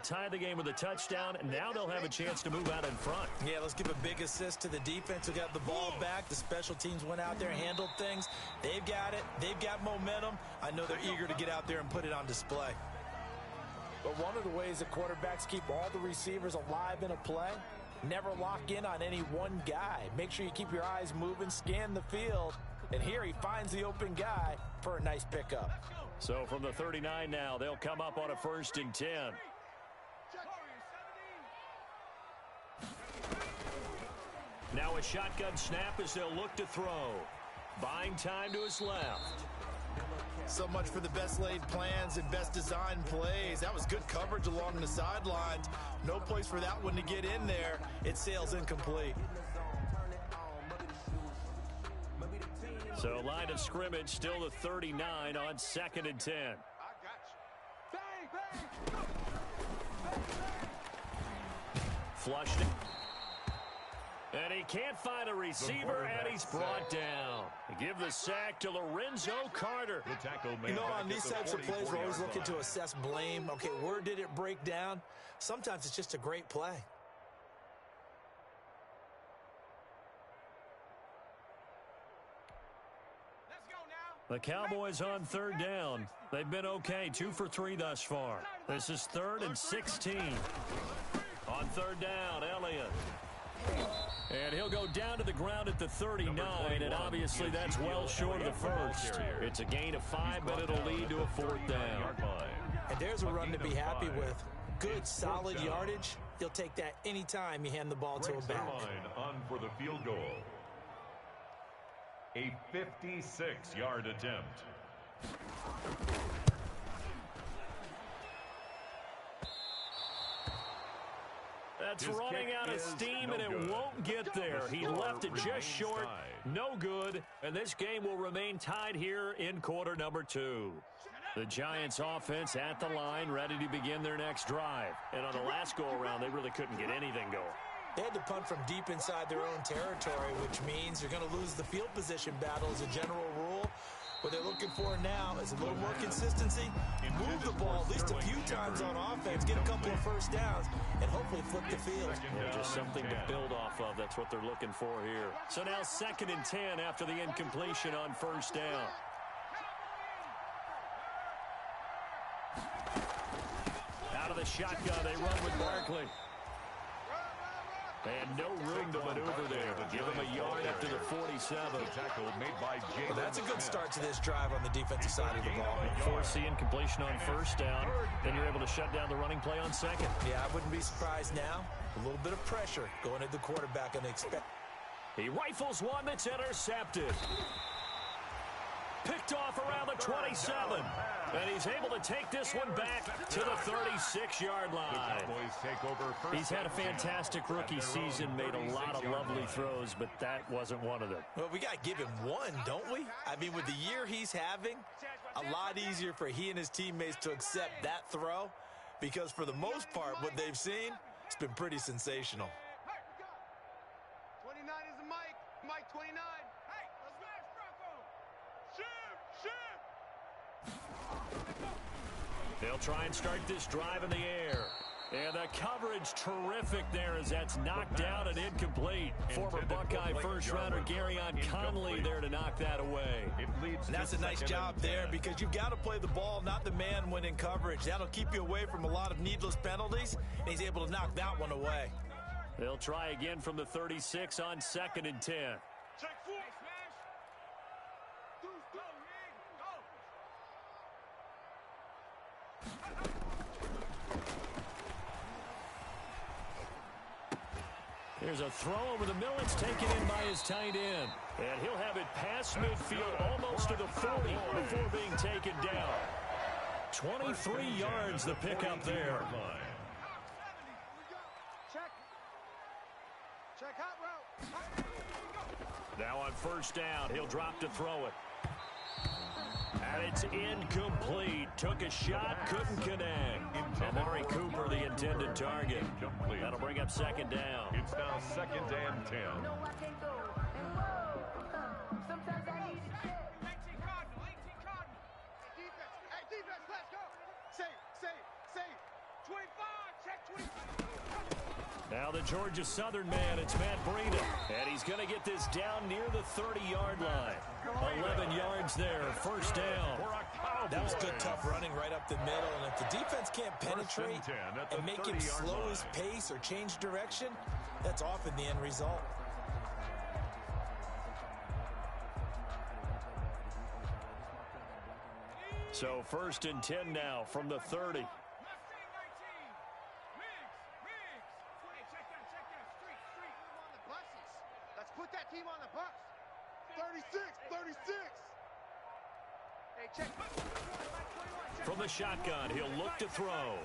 tie the game with a touchdown, and now they'll have a chance to move out in front. Yeah, let's give a big assist to the defense who got the ball back. The special teams went out there and handled things. They've got it. They've got momentum. I know they're eager to get out there and put it on display. But one of the ways that quarterbacks keep all the receivers alive in a play, never lock in on any one guy. Make sure you keep your eyes moving, scan the field, and here he finds the open guy for a nice pickup. So from the 39 now, they'll come up on a 1st and 10. Now a shotgun snap as they'll look to throw. Buying time to his left. So much for the best laid plans and best designed plays. That was good coverage along the sidelines. No place for that one to get in there. It sails incomplete. So line of scrimmage still the 39 on 2nd and 10. Flushed it. And he can't find a receiver, and he's brought down. Give the sack to Lorenzo Carter. You know, on these types of plays, we're always looking to assess blame. Okay, where did it break down? Sometimes it's just a great play. The Cowboys on 3rd down. They've been okay, 2 for 3 thus far. This is 3rd and 16. On 3rd down, Elliott. And he'll go down to the ground at the 39, and obviously that's well short of the first. It's a gain of 5, but it'll lead to a 4th down. And there's a run to be happy with. Good, solid yardage. He'll take that anytime you hand the ball to a back. On for the field goal. A 56-yard attempt. That's running out of steam, and it won't get there. He left it just short. No good. And this game will remain tied here in quarter number 2. The Giants offense at the line, ready to begin their next drive. And on the last go-around, they really couldn't get anything going. They had to punt from deep inside their own territory, which means they're going to lose the field position battle as a general rule. What they're looking for now is a little more consistency, move the ball at least a few times on offense, get a couple of first downs, and hopefully flip the field. Yeah, just something to build off of. That's what they're looking for here. So now 2nd and 10 after the incompletion on 1st down. Out of the shotgun, they run with Barkley. And no room to maneuver there. Give him a yard after the 47. Well, that's a good start to this drive on the defensive side of the ball. Force the incompletion on 1st down. Then you're able to shut down the running play on 2nd. Yeah, I wouldn't be surprised now. A little bit of pressure going at the quarterback, and expect. He rifles one that's intercepted. Picked off around the 27. And he's able to take this one back to the 36-yard line. He's had a fantastic rookie season, made a lot of lovely throws, but that wasn't one of them. Well, we got to give him one, don't we? I mean, with the year he's having, a lot easier for he and his teammates to accept that throw, because for the most part, what they've seen, it's been pretty sensational. 29 is the Mike. Mike 29. Hey, let's go, Franco. Shoot. They'll try and start this drive in the air. And the coverage terrific there as that's knocked down and incomplete. Former Buckeye first-rounder Garyon Conley there to knock that away. And that's a nice job there because you've got to play the ball, not the man when in coverage. That'll keep you away from a lot of needless penalties, and he's able to knock that one away. They'll try again from the 36 on 2nd and 10. Check 4. There's a throw over the middle. It's taken in by his tight end. And he'll have it past midfield almost to the 40 before being taken down. 23 yards the pickup there. Check hot route. Now on 1st down, he'll drop to throw it. And it's incomplete. Took a shot, couldn't connect. Amari Cooper, the intended target. That'll bring up 2nd down. It's now 2nd and 10. Defense, let's go. Save. 25, Now the Georgia Southern man, it's Matt Breida. And he's going to get this down near the 30-yard line. 11 yards there, first down. That was good, tough running right up the middle. And if the defense can't penetrate and make him slow his pace or change direction, that's often the end result. So first and 10 now from the 30. Let's put that team on the bus. 36, 36. Hey, check. From the shotgun, he'll look to throw.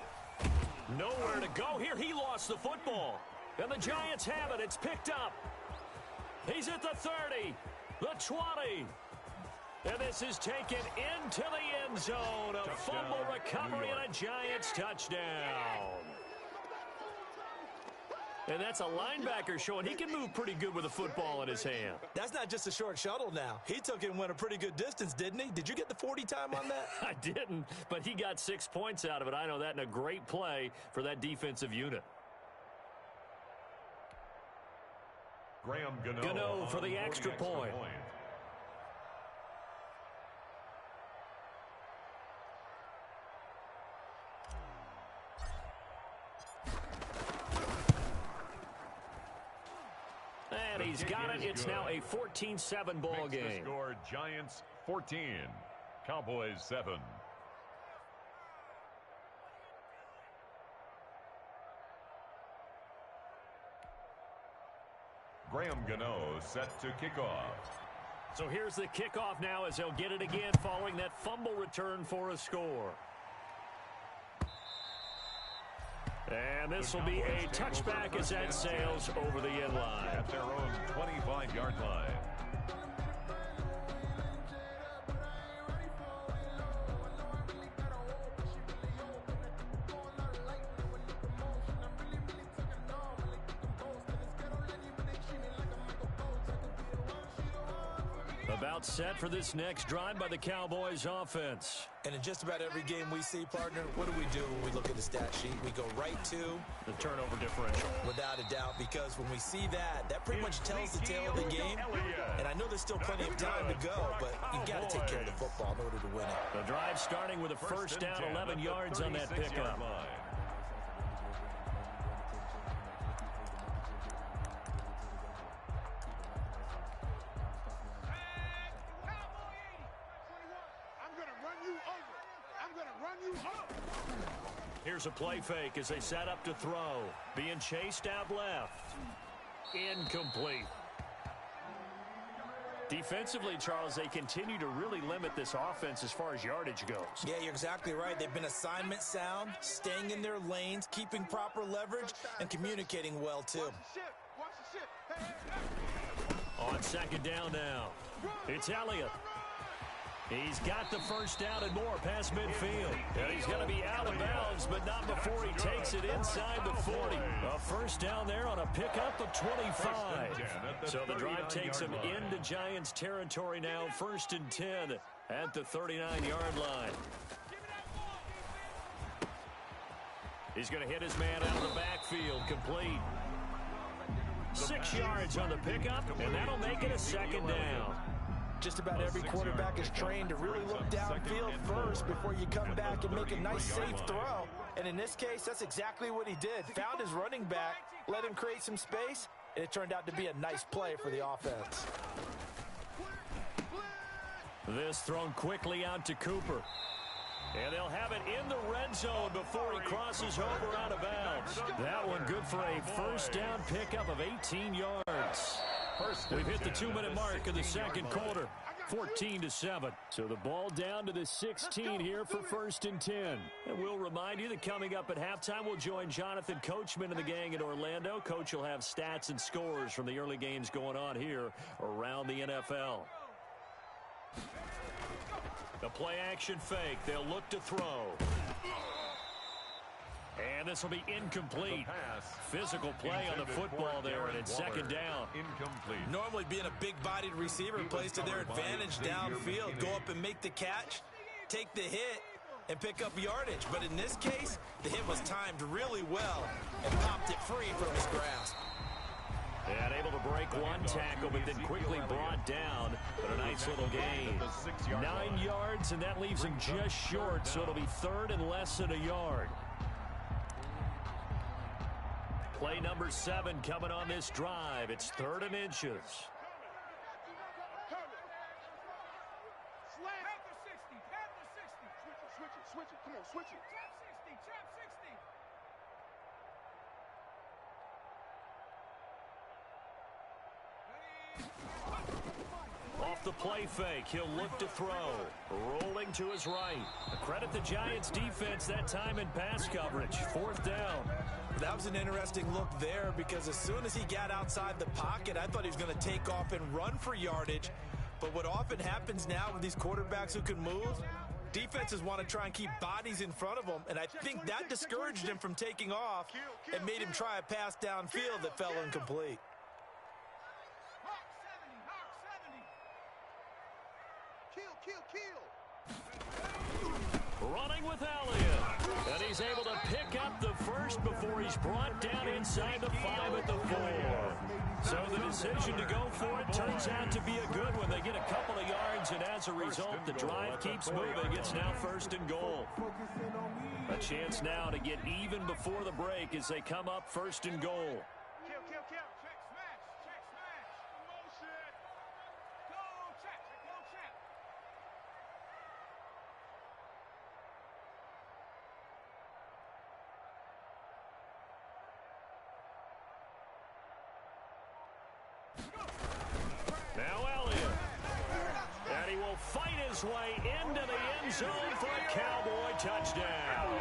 Nowhere to go here. He lost the football. And the Giants have it. It's picked up. He's at the 30, the 20. And this is taken into the end zone. A fumble recovery and a Giants touchdown. And that's a linebacker showing he can move pretty good with a football in his hand. That's not just a short shuttle now. He took it and went a pretty good distance, didn't he? Did you get the 40 time on that? I didn't, but he got 6 points out of it. I know that, and a great play for that defensive unit. Graham Gano for the extra point. And he's got it. It's now a 14-7 ball game. Score Giants 14, Cowboys 7. Graham Gano set to kick off. So here's the kickoff now as they'll get it again following that fumble return for a score. And this will be a touchback as that sails over the end line. At their own 25-yard line. About set for this next drive by the Cowboys offense. And in just about every game we see, partner, what do when we look at the stat sheet? We go right to the turnover differential. Without a doubt, because when we see that pretty much tells the tale of the game. And I know there's still plenty of time to go, but you've got to take care of the football in order to win it. The drive starting with a first down, 11 yards on that pickup. Here's a play fake as they set up to throw. Being chased out left. Incomplete. Defensively, Charles, they continue to really limit this offense as far as yardage goes. Yeah, you're exactly right. They've been assignment sound, staying in their lanes, keeping proper leverage, and communicating well, too. On second down now, it's Elliott. He's got the first down and more past midfield. And he's going to be out of bounds, but not before he takes it inside the 40. A first down there on a pickup of 25. So the drive takes him into Giants territory now. First and 10 at the 39-yard line. He's going to hit his man out of the backfield, complete. 6 yards on the pickup, and that'll make it a second down. Just about every quarterback is trained to really look downfield first before you come back and make a nice, safe throw. And in this case, that's exactly what he did. Found his running back, let him create some space, and it turned out to be a nice play for the offense. This thrown quickly out to Cooper. And they'll have it in the red zone before he crosses over out of bounds. That one good for a first down pickup of 18 yards. We've hit the 2-minute mark of the second quarter, 14-7. So the ball down to the 16 here for first and 10. And we'll remind you that coming up at halftime, we'll join Jonathan Coachman and the gang in Orlando. Coach will have stats and scores from the early games going on here around the NFL. The play action fake. They'll look to throw. And this will be incomplete. Physical play on the football there, and it's second down. Incomplete. Normally being a big-bodied receiver plays to their advantage downfield. Go up and make the catch, take the hit, and pick up yardage. But in this case, the hit was timed really well and popped it free from his grasp. And able to break one tackle, but then quickly brought down. But a nice little gain. 9 yards, and that leaves him just short, so it'll be third and less than a yard. Play number 7 coming on this drive. It's 3rd and inches. Switch it. Come on, switch it. Trap 60. Trap 60. Off the play fake, he'll look to throw. Rolling to his right. Credit the Giants defense that time in pass coverage. 4th down. That was an interesting look there because as soon as he got outside the pocket, I thought he was going to take off and run for yardage. But what often happens now with these quarterbacks who can move, defenses want to try and keep bodies in front of them, and I think that discouraged him from taking off and made him try a pass downfield that fell incomplete. Running with Elliott. And he's able to pick up the first before he's brought down inside the 5 at the 4. So the decision to go for it turns out to be a good one. They get a couple of yards, and as a result, the drive keeps moving. It's now 1st and goal. A chance now to get even before the break as they come up 1st and goal. Kill. Check smash. Check smash. Motion. Go check. Go check. Now Elliott. And he will fight his way into the end zone for a Cowboy touchdown.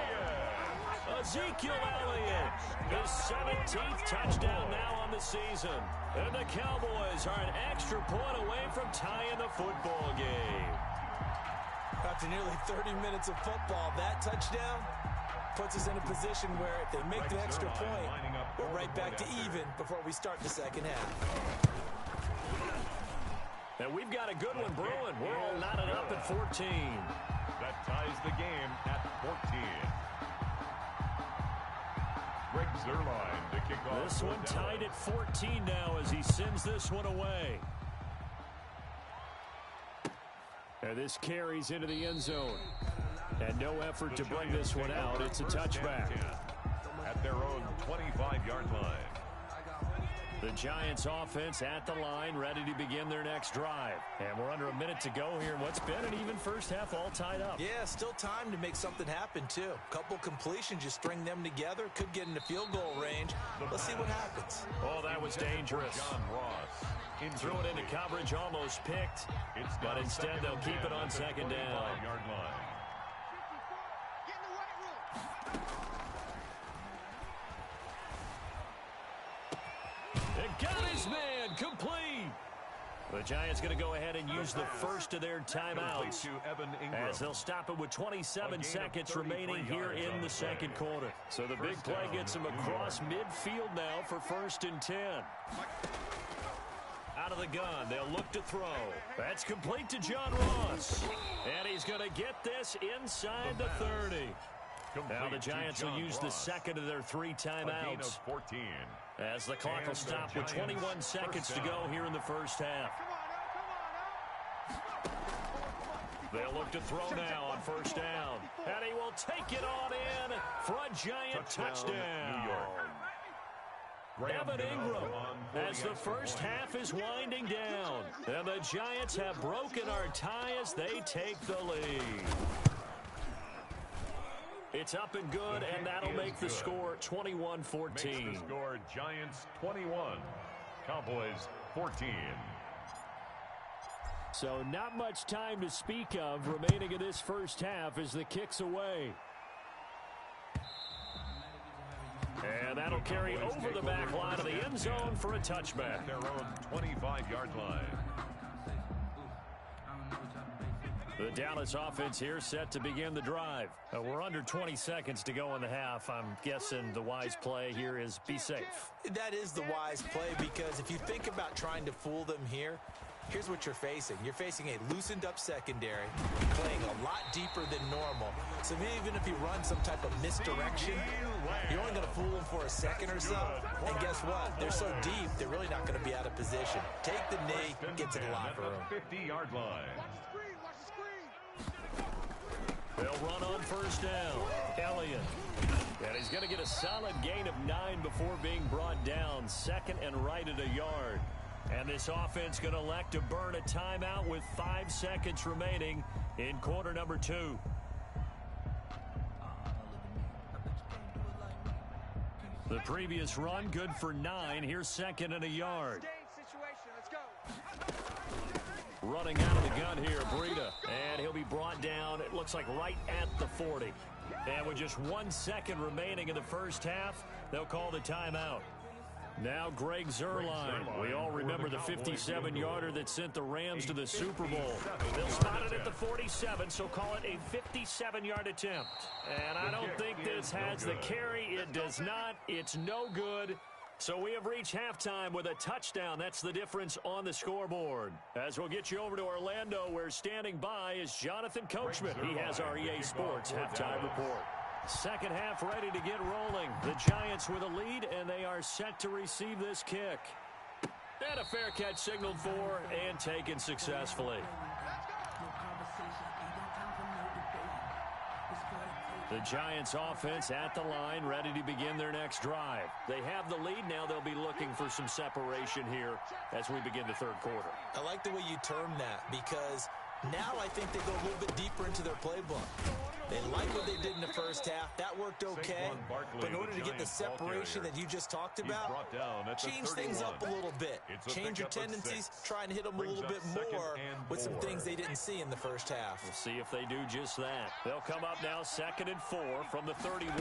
Ezekiel Elliott, his 17th touchdown now on the season. And the Cowboys are an extra point away from tying the football game. After nearly 30 minutes of football, that touchdown puts us in a position where if they make the extra point, we're right back to even before we start the second half. And we've got a good one brewing. We're all knotted up at 14. That ties the game at 14. Greg Zuerlein to kick off. This one tied at 14 now as he sends this one away. And this carries into the end zone. And no effort to bring this one out. It's a touchback. At their own 25-yard line. The Giants offense at the line, ready to begin their next drive. And we're under a minute to go here. What's been an even first half, all tied up. Yeah, still time to make something happen, too. Couple completions, you string them together, could get into field goal range. Let's see what happens. Oh, that was dangerous. John Ross. Threw it into coverage, almost picked. But instead, they'll keep it on 2nd down. Yard line. Get in the weight room. It got his man complete. The Giants going to go ahead and use the first of their timeouts as they'll stop it with 27 seconds remaining here in the second quarter. So the big play gets him across midfield now for 1st and 10. Out of the gun, they'll look to throw. That's complete to John Ross. And he's going to get this inside the 30. Now the Giants will use the second of their 3 timeouts. 14. As the clock will stop with 21 seconds to go here in the first half. They'll look to throw now on 1st down. And he will take it on in for a Giant touchdown. New York. Evan Ingram as the first half is winding down. And the Giants have broken our tie as they take the lead. It's up and good, and that'll make the score 21-14. Makes the score Giants 21, Cowboys 14. So not much time to speak of remaining in this first half as the kick's away. And that'll carry over the back line of the end zone for a touchback. Their own 25-yard line. The Dallas offense here set to begin the drive. We're under 20 seconds to go in the half. I'm guessing the wise play here is be safe. That is the wise play because if you think about trying to fool them here, here's what you're facing. You're facing a loosened-up secondary, playing a lot deeper than normal. So even if you run some type of misdirection, you're only going to fool them for a second or so. And guess what? They're so deep, they're really not going to be out of position. Take the knee, get to the locker room. 50-yard line. Watch the screen. They'll run on first down. Elliott. And he's going to get a solid gain of 9 before being brought down. Second and right at a yard. And this offense going to elect to burn a timeout with 5 seconds remaining in quarter number 2. The previous run good for 9. Here's second and a yard. Running out of the gun here, Breida. And he'll be brought down, it looks like right at the 40. And with just 1 second remaining in the first half, they'll call the timeout. Now Greg Zuerlein. We all remember the 57-yarder that sent the Rams to the Super Bowl. They'll spot it at the 47, so call it a 57-yard attempt. And I don't think this has the carry. It does not. It's no good. So we have reached halftime with a touchdown. That's the difference on the scoreboard. As we'll get you over to Orlando, where standing by is Jonathan Coachman. He has our EA Sports halftime report. Second half ready to get rolling. The Giants with a lead, and they are set to receive this kick. And a fair catch signaled for and taken successfully. The Giants offense at the line, ready to begin their next drive. They have the lead. Now they'll be looking for some separation here as we begin the third quarter. I like the way you term that, because now I think they go a little bit deeper into their playbook. They like what they did in the first half. That worked okay. But in order to get the separation that you just talked about, change things up a little bit. Change your tendencies. Try and hit them a little bit more with some things they didn't see in the first half. We'll see if they do just that. They'll come up now 2nd and 4 from the 31.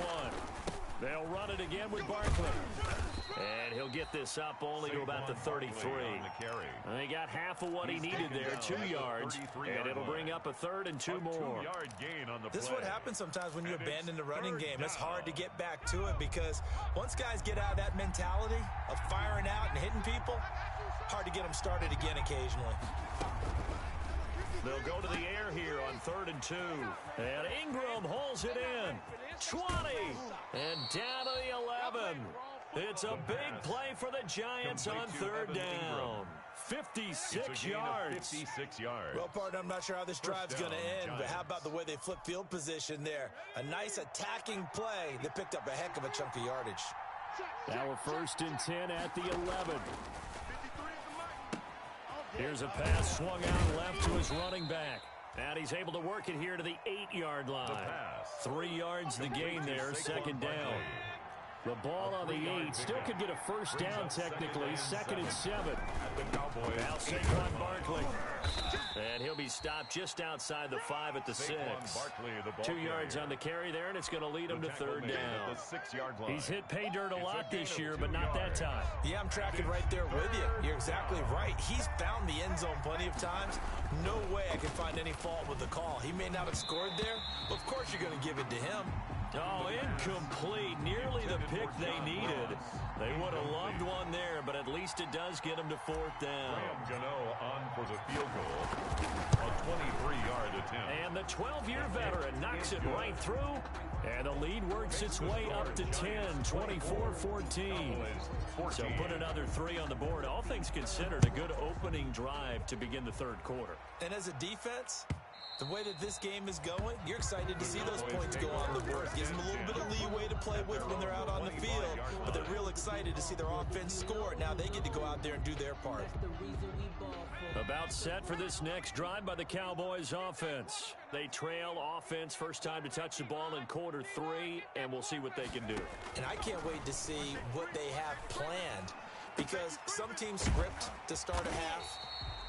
They'll run it again with Barkley. And he'll get this up only to about the 33. They got half of what he needed there, 2 yards. And it'll bring up a 3rd and 2 more. This is what happens sometimes when you abandon the running game. It's hard to get back to it, because once guys get out of that mentality of firing out and hitting people, hard to get them started again occasionally. They'll go to the air here on 3rd and 2. And Ingram hauls it in. 20. And down to the 11. It's a big play for the Giants on 3rd down. 56 yards. 56 yards. Well, partner, I'm not sure how this drive's going to end, but how about the way they flip field position there? A nice attacking play that picked up a heck of a chunk of yardage. Now we're 1st and 10 at the 11. Here's a pass swung out left to his running back. And he's able to work it here to the 8-yard line. 3 yards the gain there, 2nd down. The ball on the 8 still could get a 1st down technically. 2nd and 7. Now Saquon Barkley. And he'll be stopped just outside the 5 at the 6. 2 yards on the carry there, and it's going to lead him to 3rd down. He's hit pay dirt a lot this year, but not that time. Yeah, I'm tracking right there with you. You're exactly right. He's found the end zone plenty of times. No way I can find any fault with the call. He may not have scored there, but of course you're going to give it to him. Oh, incomplete. Nearly the pick they needed. They would have loved one there, but at least it does get them to 4th down. Gano on for the field goal. A 23-yard attempt. And the 12-year veteran knocks it right through. And the lead works its way up to 10, 24-14. So put another 3 on the board. All things considered, a good opening drive to begin the 3rd quarter. And as a defense, the way that this game is going, you're excited to see those points go on the board. Gives them a little bit of leeway to play with when they're out on the field, but they're real excited to see their offense score. Now they get to go out there and do their part. About set for this next drive by the Cowboys offense. They trail offense, first time to touch the ball in quarter 3, and we'll see what they can do. And I can't wait to see what they have planned, because some teams script to start a half.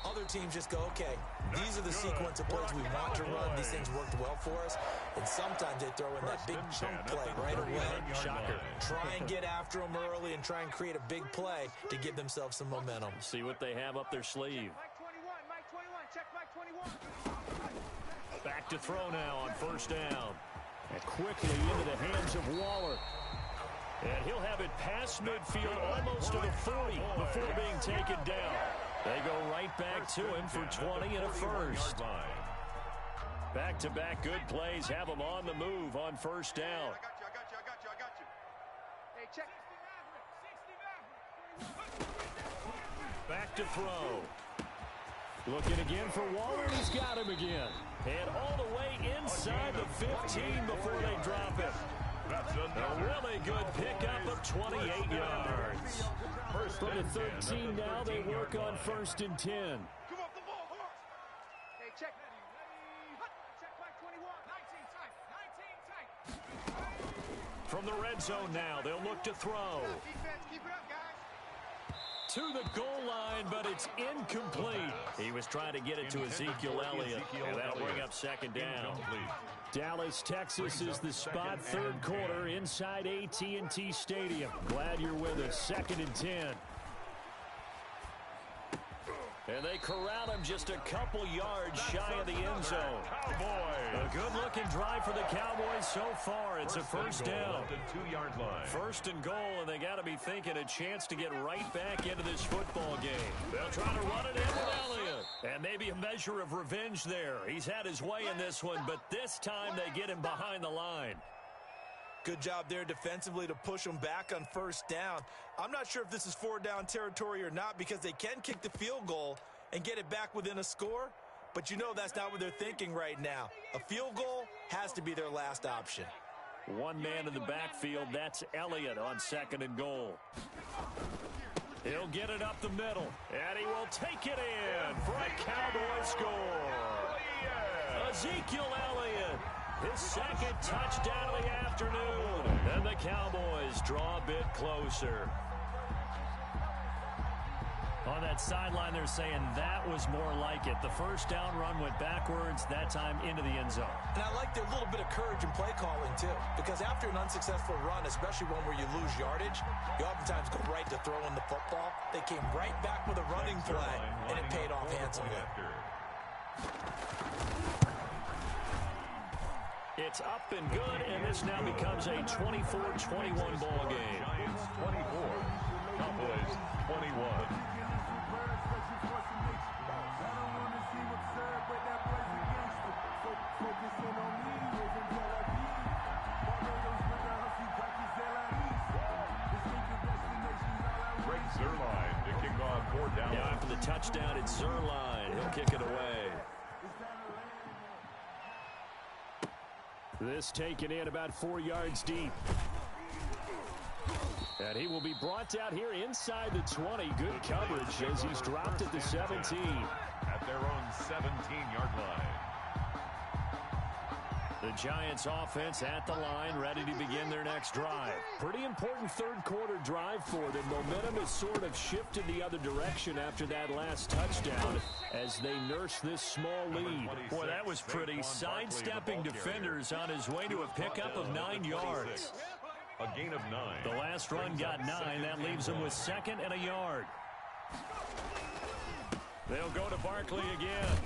Other teams just go, okay, these are the sequence of plays we want to run. These things worked well for us. And sometimes they throw in that big chunk play right away. Shocker. Try and get after them early and try and create a big play to give themselves some momentum. See what they have up their sleeve. Mike 21, check Mike 21. Back to throw now on 1st down. And quickly into the hands of Waller. And he'll have it past midfield almost to the 40 before being taken down. They go right back to him for 20 and a first. Back-to-back good plays have them on the move on first down. I got you. Hey, check. Back to throw. Looking again for Waller, and he's got him again. And all the way inside the 15 before they drop him. A really good pickup of 28 yards. From the 13 now, they work on first and 10. Come off the ball, horse. Hey, check. Check back 21. 19 tight. From the red zone now, they'll look to throw. Defense, keep it up, guys. To the goal line, but it's incomplete. He was trying to get it to Ezekiel Elliott, and that'll bring up second down. Dallas, Texas is the spot, third quarter inside AT&T Stadium. Glad you're with us. Second and 10. And they corral him just a couple yards shy of the end zone. A good-looking drive for the Cowboys so far. It's a first down. First and goal, and they got to be thinking a chance to get right back into this football game. They'll try to run it in with Elliott. And maybe a measure of revenge there. He's had his way in this one, but this time they get him behind the line. Good job there defensively to push them back on first down. I'm not sure if this is four-down territory or not because they can kick the field goal and get it back within a score, but you know that's not what they're thinking right now. A field goal has to be their last option. One man in the backfield, that's Elliott on second and goal. He'll get it up the middle, and he will take it in for a Cowboy score. Ezekiel Elliott. His second touchdown of the afternoon. And the Cowboys draw a bit closer. On that sideline, they're saying that was more like it. The first down run went backwards, that time into the end zone. And I like their little bit of courage in play calling, too. Because after an unsuccessful run, especially one where you lose yardage, you oftentimes go right to throwing the football. They came right back with a running play, and it paid off handsomely. It's up and good, and this now becomes a 24-21 ball game. Giants 24, Cowboys 21. Zerline to kick off for Dallas. Yeah, after the touchdown, it's Zerline. He'll kick it away. This taken in about 4 yards deep. And he will be brought out here inside the 20. Good coverage as he's dropped at the 17. At their own 17-yard line. The Giants offense at the line, ready to begin their next drive. Pretty important third quarter drive for them. Momentum has sort of shifted the other direction after that last touchdown as they nurse this small lead. Boy, that was pretty. Sidestepping defenders on his way to a pickup of 9 yards. A gain of 9. The last run got 9. That leaves him with second and a yard. They'll go to Barkley again.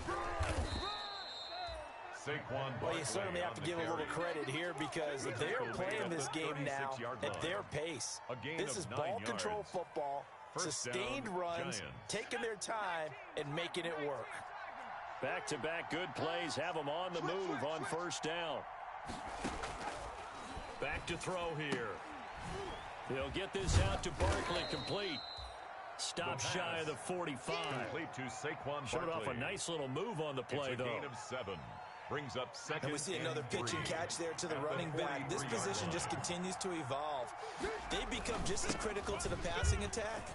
Well, you certainly have to give a little credit here because they're playing this game now at their pace. This is ball control football, sustained runs, taking their time, and making it work. Back-to-back good plays have them on the move on first down. Back to throw here. He'll get this out to Barkley, complete. Stop shy of the 45. Showed off a nice little move on the play, though. Gain of 7. Brings up second. And we see another pitch and catch there to the running back. This position just continues to evolve. They become just as critical to the passing attack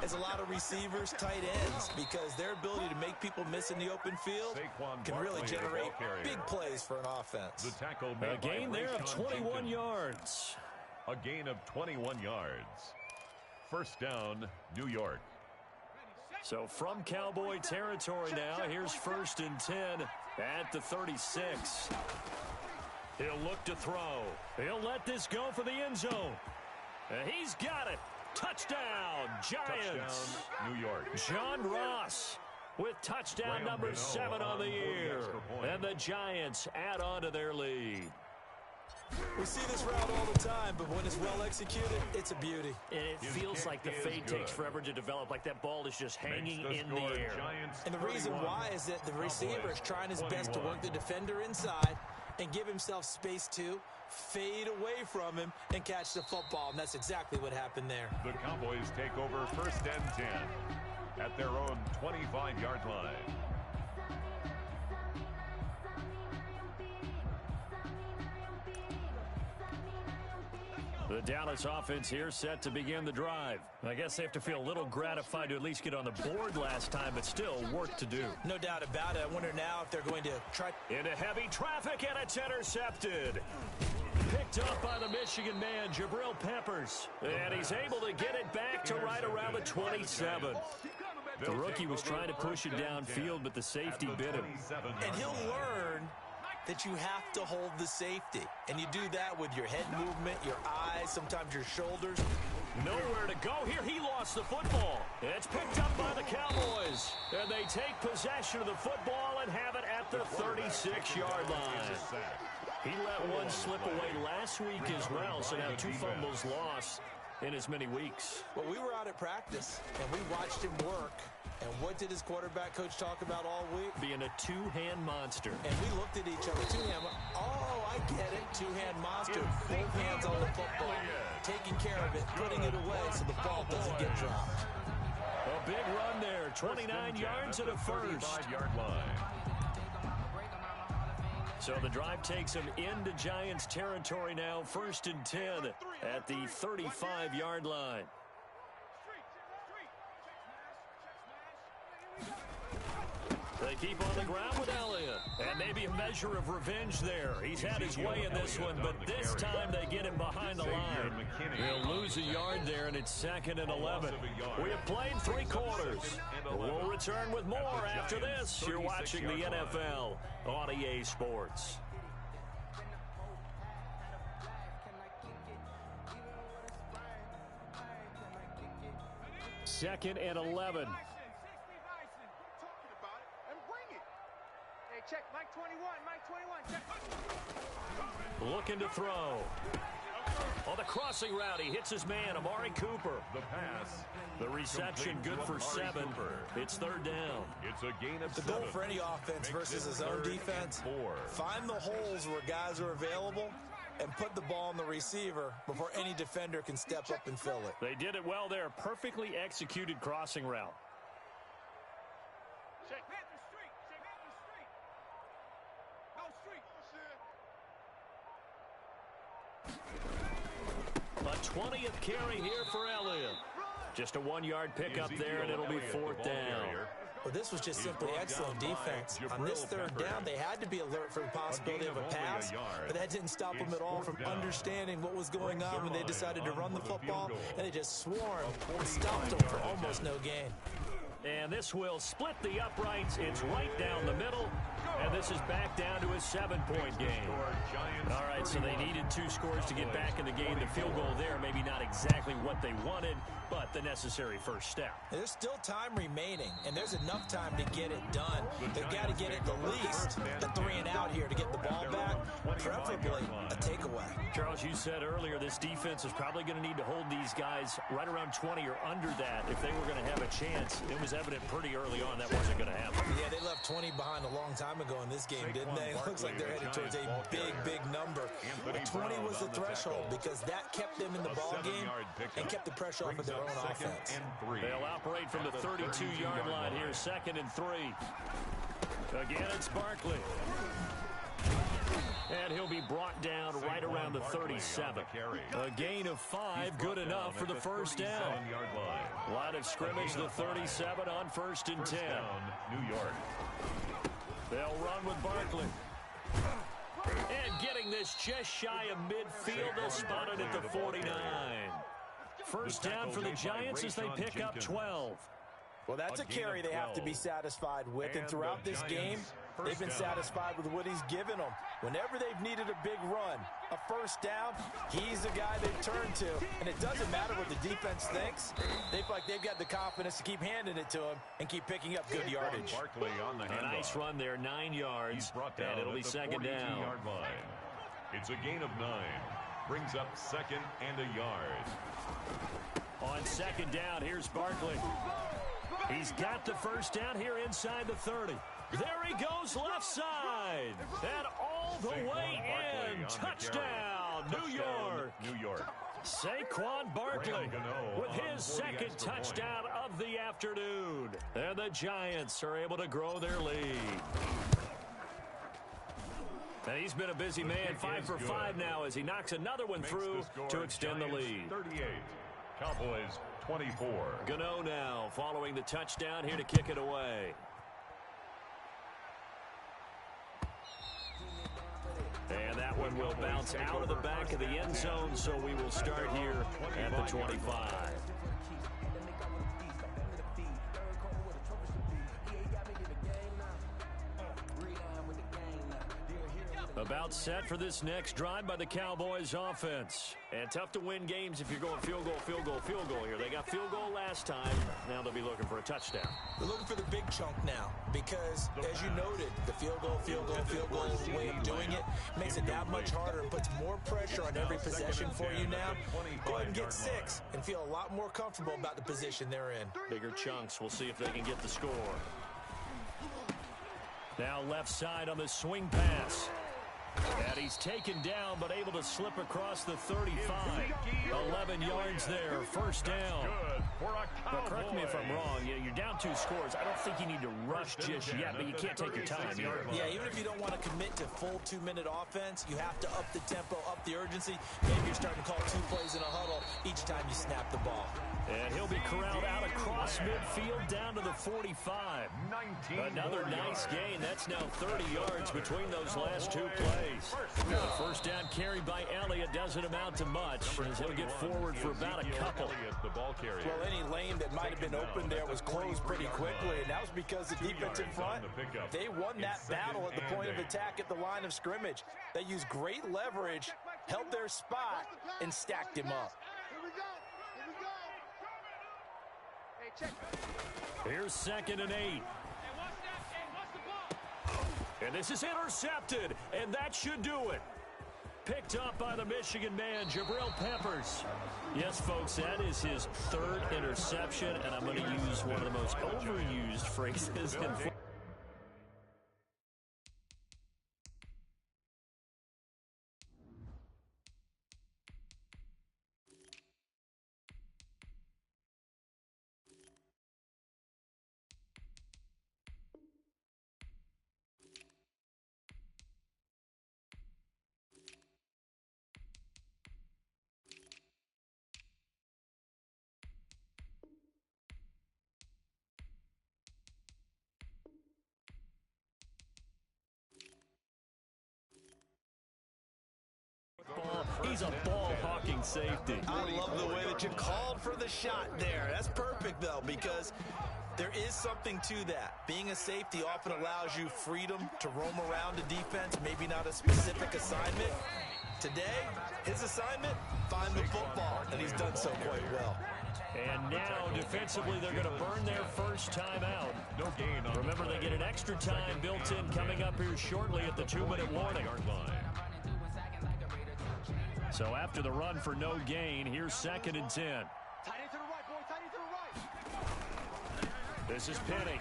as a lot of receivers, tight ends, because their ability to make people miss in the open field can really generate big plays for an offense. A gain there of 21 yards. A gain of 21 yards. First down, New York. So from Cowboy territory now, here's first and 10 at the 36. He'll look to throw. He'll let this go for the end zone. And he's got it. Touchdown, Giants. Touchdown, New York. John Ross with touchdown number 7 on the year. And the Giants add on to their lead. We see this route all the time, but when it's well executed, it's a beauty. And it feels like the fade takes forever to develop, like that ball is just hanging in the air. And the reason why is that the receiver is trying his best to work the defender inside and give himself space to fade away from him and catch the football, and that's exactly what happened there. The Cowboys take over 1st and 10 at their own 25-yard line. The Dallas offense here set to begin the drive. I guess they have to feel a little gratified to at least get on the board last time, but still work to do. No doubt about it. I wonder now if they're going to try. Into heavy traffic, and it's intercepted. Picked up by the Michigan man, Jabril Peppers. And he's able to get it back to right around the 27. The rookie was trying to push it downfield, but the safety bit him. And he'll learn that you have to hold the safety. And you do that with your head movement, your eyes, sometimes your shoulders. Nowhere to go here. He lost the football. It's picked up by the Cowboys. And they take possession of the football and have it at the 36-yard line. He let one slip away last week as well, so now 2 fumbles lost in as many weeks. Well, we were out at practice, and we watched him work. And what did his quarterback coach talk about all week? Being a two-hand monster. And we looked at each other. Two-hand. Oh, I get it. Two-hand monster. Both hands on the football. Taking care of it, putting it away so the ball doesn't get dropped. A big run there. 29 yards and a first. 35-yard line. So the drive takes him into Giants territory now. 1st and 10 at the 35-yard line. They keep on the ground with Elliott. And maybe a measure of revenge there. He's had his way in this one, but this time they get him behind the line. He'll lose a yard there, and it's 2nd and 11. We have played 3 quarters. We'll return with more after this. You're watching the NFL on EA Sports. 2nd and 11. Check, Mike 21, check. Looking to throw. On the crossing route, he hits his man, Amari Cooper. The pass. The reception good for 7. It's 3rd down. It's a gain of 7. The goal for any offense versus his own defense, find the holes where guys are available and put the ball on the receiver before any defender can step up and fill it. They did it well there. Perfectly executed crossing route. Check. Panther Street. Check Panther Street. No street. A 20th carry here for Elliott. Just a 1-yard pickup there, and it'll be 4th down. Well, this was just simply excellent defense. On this 3rd down, they had to be alert for the possibility of a pass, but that didn't stop them at all from understanding what was going on when they decided to run the football, and they just swarmed and stopped them for almost no gain. And this will split the uprights. It's right down the middle. And this is back down to a 7-point game. All right, so they needed 2 scores to get back in the game. The field goal there, maybe not exactly what they wanted, but the necessary first step. There's still time remaining, and there's enough time to get it done. They've got to get at the least a 3 and out here to get the ball back, preferably a takeaway. Charles, you said earlier this defense is probably going to need to hold these guys right around 20 or under that if they were going to have a chance. It was evident pretty early on that wasn't going to happen. Yeah, they left 20 behind a long time ago in this game, didn't they? It looks like they're headed towards a big number. But 20 was the threshold because that kept them in the ball game and kept the pressure off of their own offense. They'll operate from the 32-yard line here, 2nd and 3. Again, it's Barkley. And he'll be brought down right around the 37. A gain of 5, good enough for the 1st down. Line of scrimmage, the 37 on 1st and 10. New York. They'll run with Barkley. And getting this just shy of midfield, they'll spot it at the 49. 1st down for the Giants as they pick up 12. Well, that's a carry they have to be satisfied with, and throughout this game, they've been satisfied with what he's given them. Whenever they've needed a big run, a 1st down, he's the guy they turn to. And it doesn't matter what the defense thinks. They feel like they've got the confidence to keep handing it to him and keep picking up good yardage. A nice run there, 9 yards, and it'll be 2nd down. It's a gain of 9. Brings up 2nd and a yard. On 2nd down, here's Barkley. He's got the first down here inside the 30. There he goes left side. And all the way in. Touchdown, New York. New York. Saquon Barkley with his 2nd touchdown of the afternoon. And the Giants are able to grow their lead. And he's been a busy man, 5 for 5 now as he knocks another one through to extend the lead. 38. Cowboys 24. Gano now following the touchdown here to kick it away. And that one will bounce out of the back of the end zone, so we will start here at the 25. About set for this next drive by the Cowboys offense. And tough to win games if you're going field goal, field goal, field goal here. They got field goal last time. Now they'll be looking for a touchdown. They're looking for the big chunk now because, as you noted, the field goal way of doing it makes it that much harder and puts more pressure on every possession for you now. Go ahead and get 6 and feel a lot more comfortable about the position they're in. Bigger chunks. We'll see if they can get the score. Now left side on the swing pass. And he's taken down, but able to slip across the 35. 11 yards there, first down. But correct me if I'm wrong. You're down 2 scores. I don't think you need to rush just yet, but you can't take your time. Yeah, even if you don't want to commit to full 2-minute offense, you have to up the tempo, up the urgency. Maybe you're starting to call 2 plays in a huddle each time you snap the ball. And he'll be corralled out across midfield down to the 45. Another nice gain. That's now 30 yards between those last 2 plays. The first down carried by Elliott doesn't amount to much as he'll get forward for about a couple. Well, any lane that might have been open there was closed pretty quickly, and that was because the defensive front, they won that battle at the point of attack at the line of scrimmage. They used great leverage, held their spot, and stacked him up. Here's 2nd and 8. And this is intercepted, and that should do it. Picked up by the Michigan man, Jabril Peppers. Yes, folks, that is his 3rd interception, and I'm going to use one of the most overused phrases in football. He's a ball-hawking safety. I love the way that you called for the shot there. That's perfect, though, because there is something to that. Being a safety often allows you freedom to roam around a defense, maybe not a specific assignment. Today, his assignment, find the football, and he's done so quite well. And now, defensively, they're going to burn their first time out. No gain. Remember, they get an extra time built in coming up here shortly at the 2-minute warning. So after the run for no gain, here's 2nd and 10. Tight end to the right, boy. Tight end to the right. This is Penny.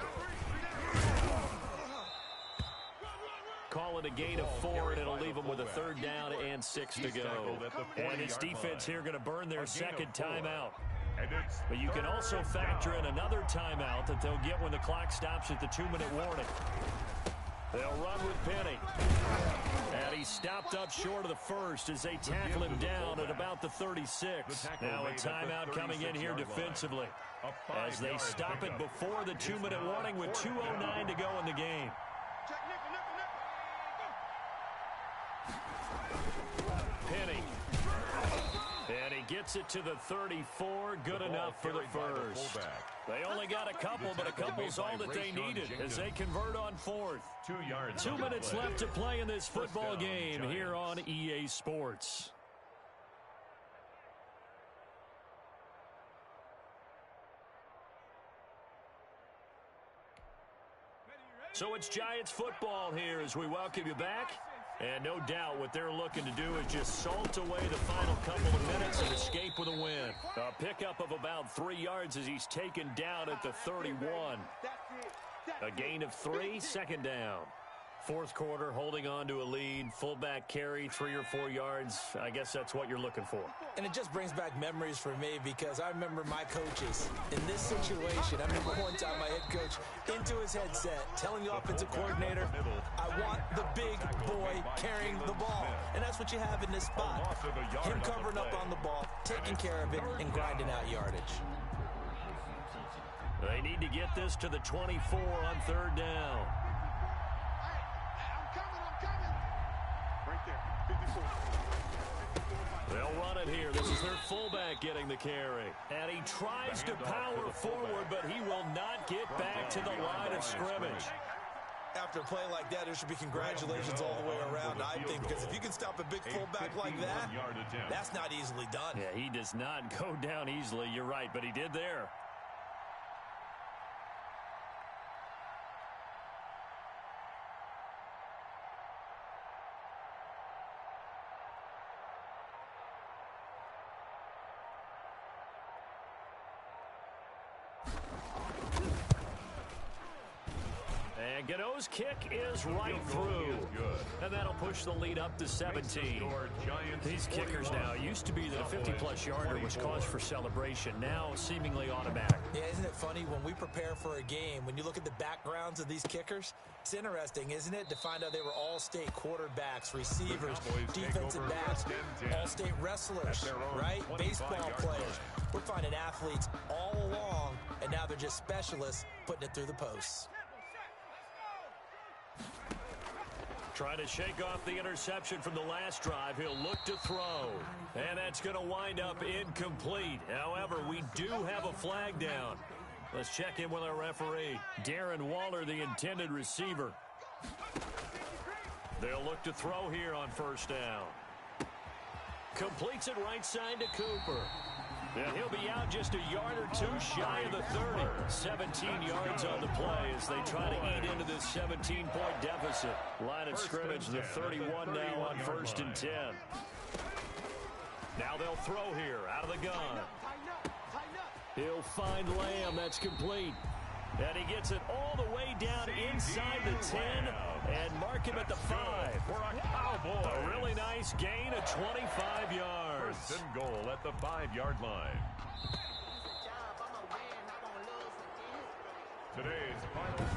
Call it a gain of 4, and it'll leave them with a 3rd down and 6 to go. And his defense here going to burn their 2nd timeout. But you can also factor in another timeout that they'll get when the clock stops at the 2-minute warning. They'll run with Penny. And he stopped up short of the first as they tackle him down at about the 36. Now a timeout coming in here defensively as they stop it before the 2-minute warning with 2:09 to go in the game. Penny. And he gets it to the 34. Good enough for the first. They only got a couple, but a couple's all that they needed as they convert on 4th. 2 yards. 2 minutes left to play in this football game here on EA Sports. So it's Giants football here as we welcome you back. And no doubt what they're looking to do is just salt away the final couple of minutes and escape with a win. A pickup of about 3 yards as he's taken down at the 31. A gain of 3, second down. Fourth quarter, holding on to a lead. Fullback carry, 3 or 4 yards. I guess that's what you're looking for. And it just brings back memories for me because I remember my coaches in this situation. I remember one time my head coach into his headset telling the offensive coordinator, I want the big boy carrying the ball. And that's what you have in this spot. Him covering up on the ball, taking care of it, and grinding out yardage. They need to get this to the 24 on third down. They'll run it here. This is their fullback getting the carry. And he tries to power forward, but he will not get back to the line of scrimmage. After a play like that, there should be congratulations all the way around, I think, because if you can stop a big fullback like that, that's not easily done. Yeah, he does not go down easily. You're right, but he did there. And Gano's kick is right through. And that'll push the lead up to 17. These kickers now, used to be that a 50-plus yarder was cause for celebration. Now seemingly automatic. Yeah, isn't it funny when we prepare for a game, when you look at the backgrounds of these kickers, it's interesting, isn't it, to find out they were all-state quarterbacks, receivers, defensive backs, all-state wrestlers, right? Baseball players. We're finding athletes all along, and now they're just specialists putting it through the posts. Trying to shake off the interception from the last drive. He'll look to throw. And that's going to wind up incomplete. However, we do have a flag down. Let's check in with our referee. Darren Waller, the intended receiver. They'll look to throw here on first down. Completes it right side to Cooper. And he'll be out just a yard or two shy of the 30. 17 yards on the play as they try to eat into this 17-point deficit. Line of scrimmage, the 31 now on 1st and 10. Now they'll throw here out of the gun. He'll find Lamb. That's complete. And he gets it all the way down inside the 10 and mark him at the 5. A really nice gain of 25 yards. First and goal at the 5-yard line. Today's final